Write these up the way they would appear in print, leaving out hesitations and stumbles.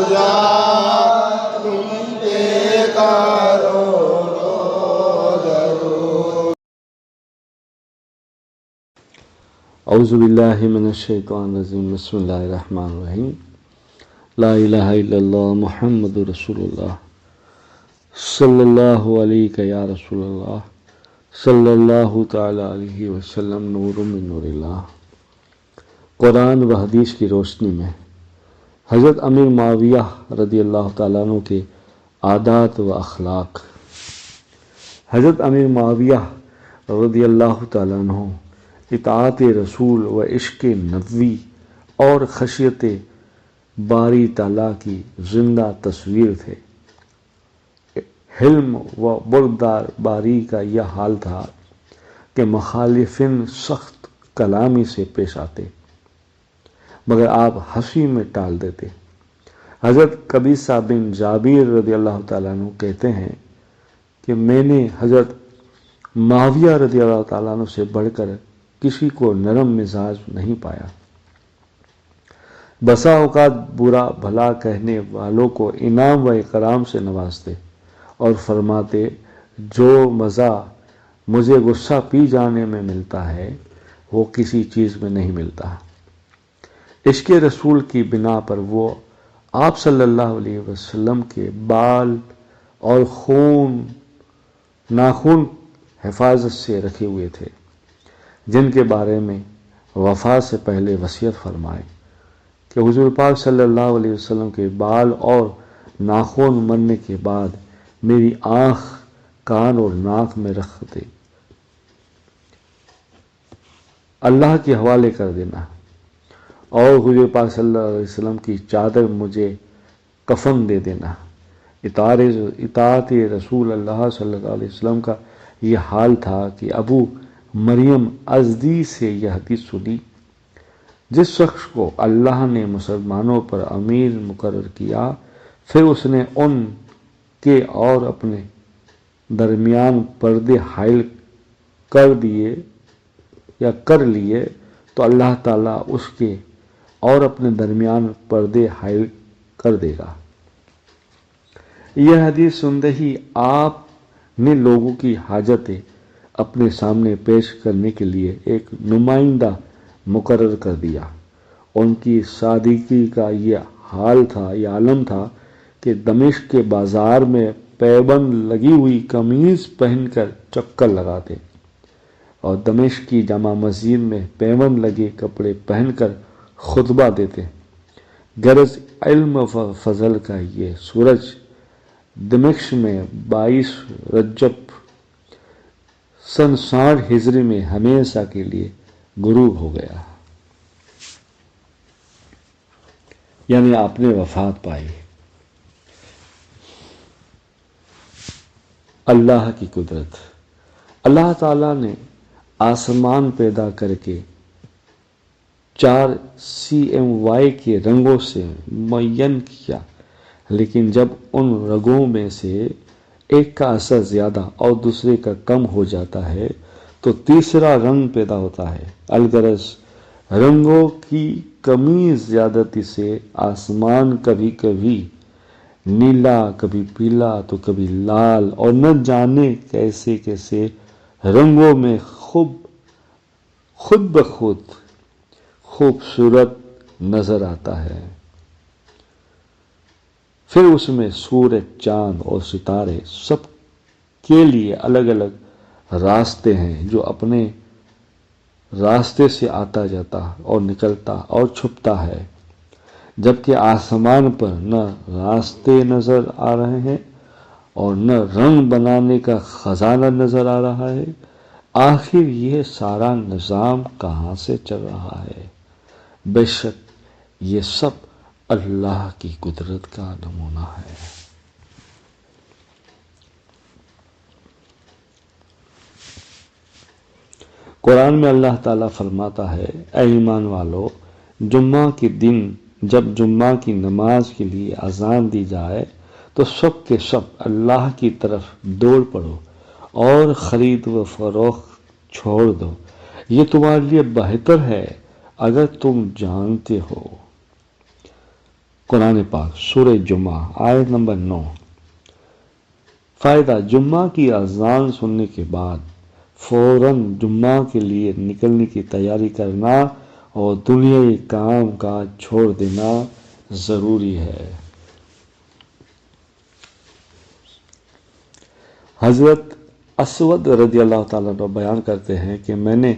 جا تم پہ کروڑوں درود۔ اعوذ باللہ من الشیطان الرجیم، بسم اللہ الرحمن الرحیم۔ لا الہ الا اللہ محمد رسول اللہ، صلی اللہ علیہ یا رسول اللہ، صلی اللہ تعالی علیہ وسلم، نور من نور اللہ۔ قرآن و حدیث کی روشنی میں حضرت امیر معاویہ رضی اللہ تعالیٰ عنہ کے عادات و اخلاق۔ حضرت امیر معاویہ رضی اللہ تعالیٰ عنہ اطاعت رسول و عشق نبوی اور خشیت باری تعالیٰ کی زندہ تصویر تھے۔ حلم و بردار باری کا یہ حال تھا کہ مخالفین سخت کلامی سے پیش آتے مگر آپ ہنسی میں ٹال دیتے۔ حضرت قبیصہ بن جابر رضی اللہ تعالیٰ عنہ کہتے ہیں کہ میں نے حضرت معاویہ رضی اللہ تعالیٰ عنہ سے بڑھ کر کسی کو نرم مزاج نہیں پایا۔ بسا اوقات برا بھلا کہنے والوں کو انعام و اکرام سے نوازتے اور فرماتے جو مزہ مجھے غصہ پی جانے میں ملتا ہے وہ کسی چیز میں نہیں ملتا۔ عشق رسول کی بنا پر وہ آپ صلی اللہ علیہ وسلم کے بال اور ناخون حفاظت سے رکھے ہوئے تھے، جن کے بارے میں وفات سے پہلے وصیت فرمائے کہ حضور پاک صلی اللہ علیہ وسلم کے بال اور ناخن مرنے کے بعد میری آنکھ، کان اور ناک میں رکھ دے، اللہ کے حوالے کر دینا، اور حضور پاک صلی اللہ علیہ وسلم کی چادر مجھے کفن دے دینا۔ اطاعت رسول اللہ صلی اللہ علیہ وسلم کا یہ حال تھا کہ ابو مریم ازدی سے یہ حدیث سنی، جس شخص کو اللہ نے مسلمانوں پر امیر مقرر کیا، پھر اس نے ان کے اور اپنے درمیان پردے حائل کر لیے تو اللہ تعالیٰ اس کے اور اپنے درمیان پردے حائل کر دے گا۔ یہ حدیث سنتے ہی آپ نے لوگوں کی حاجتیں اپنے سامنے پیش کرنے کے لیے ایک نمائندہ مقرر کر دیا۔ ان کی صادقی کا یہ حال تھا، یہ عالم تھا کہ دمشق کے بازار میں پیبند لگی ہوئی قمیض پہن کر چکر لگاتے اور دمشق کی جامع مسجد میں پیبند لگے کپڑے پہن کر خطبہ دیتے۔ غرض علم و فضل کا یہ سورج دمشق میں 22 رجب سن 60 ہجری میں ہمیشہ کے لیے غروب ہو گیا، یعنی آپ نے وفات پائی۔ اللہ کی قدرت۔ اللہ تعالیٰ نے آسمان پیدا کر کے 4 CMY کے رنگوں سے معین کیا، لیکن جب ان رنگوں میں سے ایک کا اثر زیادہ اور دوسرے کا کم ہو جاتا ہے تو تیسرا رنگ پیدا ہوتا ہے۔ الغرض رنگوں کی کمی زیادتی سے آسمان کبھی کبھی نیلا، کبھی پیلا تو کبھی لال اور نہ جانے کیسے کیسے رنگوں میں خود بخود خوبصورت نظر آتا ہے۔ پھر اس میں سورج، چاند اور ستارے سب کے لیے الگ الگ راستے ہیں، جو اپنے راستے سے آتا جاتا اور نکلتا اور چھپتا ہے، جبکہ آسمان پر نہ راستے نظر آ رہے ہیں اور نہ رنگ بنانے کا خزانہ نظر آ رہا ہے۔ آخر یہ سارا نظام کہاں سے چل رہا ہے؟ بے شک یہ سب اللہ کی قدرت کا نمونہ ہے۔ قرآن میں اللہ تعالیٰ فرماتا ہے، اے ایمان والو، جمعہ کے دن جب جمعہ کی نماز کے لیے اذان دی جائے تو سب کے سب اللہ کی طرف دوڑ پڑو اور خرید و فروخت چھوڑ دو، یہ تمہارے لیے بہتر ہے اگر تم جانتے ہو۔ قرآن پاک سورہ جمعہ آیت نمبر 9۔ فائدہ: جمعہ کی اذان سننے کے بعد فوراً جمعہ کے لیے نکلنے کی تیاری کرنا اور دنیاوی کام کاج چھوڑ دینا ضروری ہے۔ حضرت اسود رضی اللہ تعالیٰ عنہ بیان کرتے ہیں کہ میں نے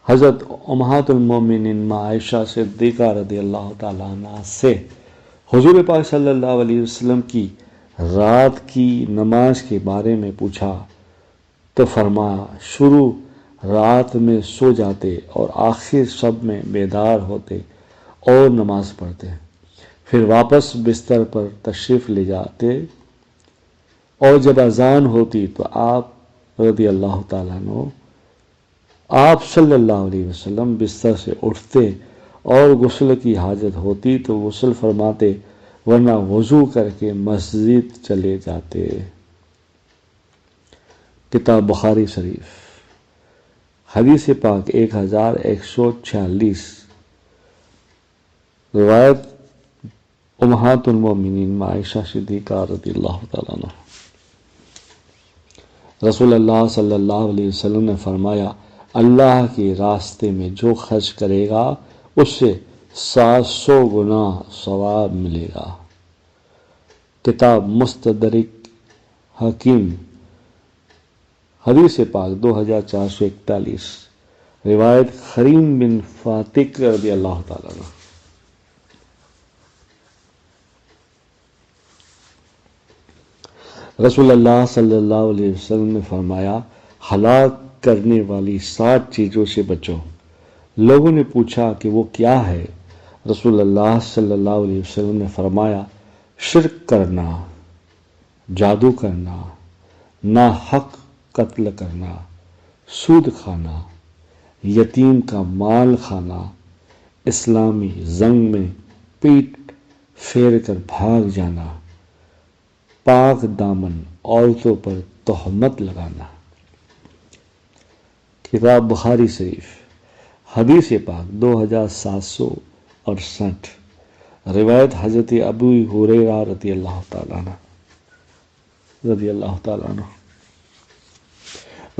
حضرت امہات المومنین ماں عائشہ صدیقہ رضی اللہ تعالیٰ عنہ سے حضور پاک صلی اللہ علیہ وسلم کی رات کی نماز کے بارے میں پوچھا تو فرمایا، شروع رات میں سو جاتے اور آخر شب میں بیدار ہوتے اور نماز پڑھتے، پھر واپس بستر پر تشریف لے جاتے، اور جب اذان ہوتی تو آپ رضی اللہ تعالیٰ عنہ آپ صلی اللہ علیہ وسلم بستر سے اٹھتے اور غسل کی حاجت ہوتی تو غسل فرماتے، ورنہ وضو کر کے مسجد چلے جاتے۔ کتاب بخاری شریف حدیث پاک 1146، روایت امہات المومنین ماں عائشہ صدیقہ رضی اللہ تعالیٰ عنہ۔ رسول اللہ صلی اللہ علیہ وسلم نے فرمایا، اللہ کے راستے میں جو خرچ کرے گا اس سے 700 گنا ثواب ملے گا۔ کتاب مستدرک حکیم حدیث پاک 2441، روایت خریم بن فاتق رضی اللہ تعالیٰ عنہ۔ رسول اللہ صلی اللہ علیہ وسلم نے فرمایا، ہلاک کرنے والی 7 چیزوں سے بچو۔ لوگوں نے پوچھا کہ وہ کیا ہے؟ رسول اللہ صلی اللہ علیہ وسلم نے فرمایا، شرک کرنا، جادو کرنا، ناحق قتل کرنا، سود کھانا، یتیم کا مال کھانا، اسلامی جنگ میں پیٹ پھیر کر بھاگ جانا، پاک دامن عورتوں پر تہمت لگانا۔ کتاب بخاری شریف حدیث پاک 2768، روایت حضرت ابو ہریرہ رضی اللہ تعالیٰ عنہ۔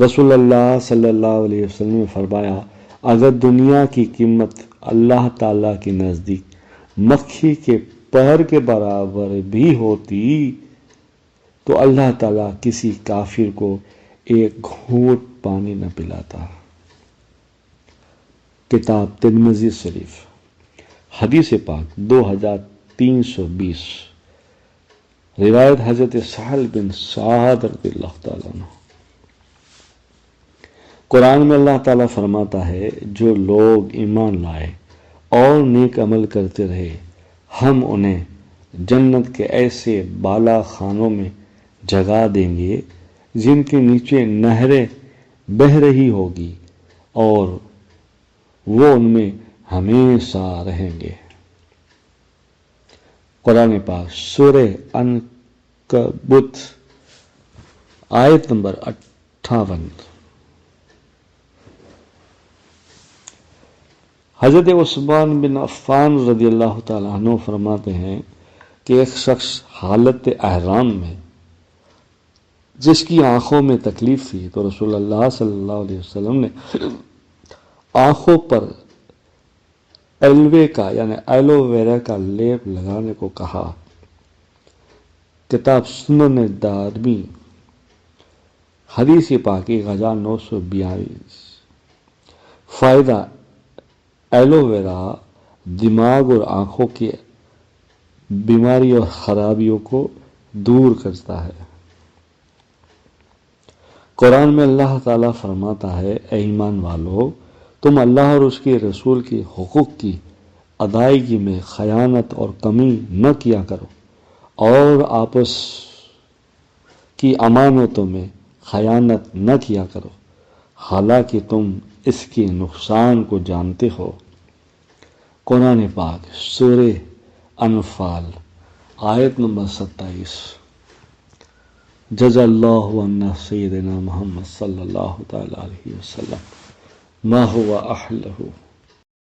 رسول اللہ صلی اللہ علیہ وسلم نے فرمایا، اگر دنیا کی قیمت اللہ تعالیٰ کے نزدیک مکھی کے پر کے برابر بھی ہوتی تو اللہ تعالیٰ کسی کافر کو ایک گھونٹ پانی نہ پلاتا۔ کتاب ترمذی شریف حدیث پاک 2320، روایت حضرت سہل بن سعد رضی اللہ تعالیٰ عنہ۔ قرآن میں اللہ تعالیٰ فرماتا ہے، جو لوگ ایمان لائے اور نیک عمل کرتے رہے ہم انہیں جنت کے ایسے بالا خانوں میں جگہ دیں گے جن کے نیچے نہریں بہہ رہی ہوگی اور وہ ان میں ہمیشہ رہیں گے۔ قرآن پاک سورہ عنکبوت آیت نمبر 58۔ حضرت عثمان بن عفان رضی اللہ تعالیٰ عنہ فرماتے ہیں کہ ایک شخص حالت احرام میں جس کی آنکھوں میں تکلیف تھی تو رسول اللہ صلی اللہ علیہ وسلم نے آنکھوں پر ایلوے کا یعنی ایلو ویرا کا لیپ لگانے کو کہا۔ کتاب سنن دارمی حدیث پاک 1942۔ فائدہ: ایلو ویرا دماغ اور آنکھوں کی بیماری اور خرابیوں کو دور کرتا ہے۔ قرآن میں اللہ تعالیٰ فرماتا ہے، اے ایمان والو، تم اللہ اور اس کے رسول کے حقوق کی ادائیگی میں خیانت اور کمی نہ کیا کرو اور آپس کی امانتوں میں خیانت نہ کیا کرو، حالانکہ تم اس کے نقصان کو جانتے ہو۔ قرآن پاک سورہ انفال آیت نمبر 27۔ جزا اللہ عنا سیدنا محمد صلی اللہ تعالی علیہ وسلم ما هو اہلہ۔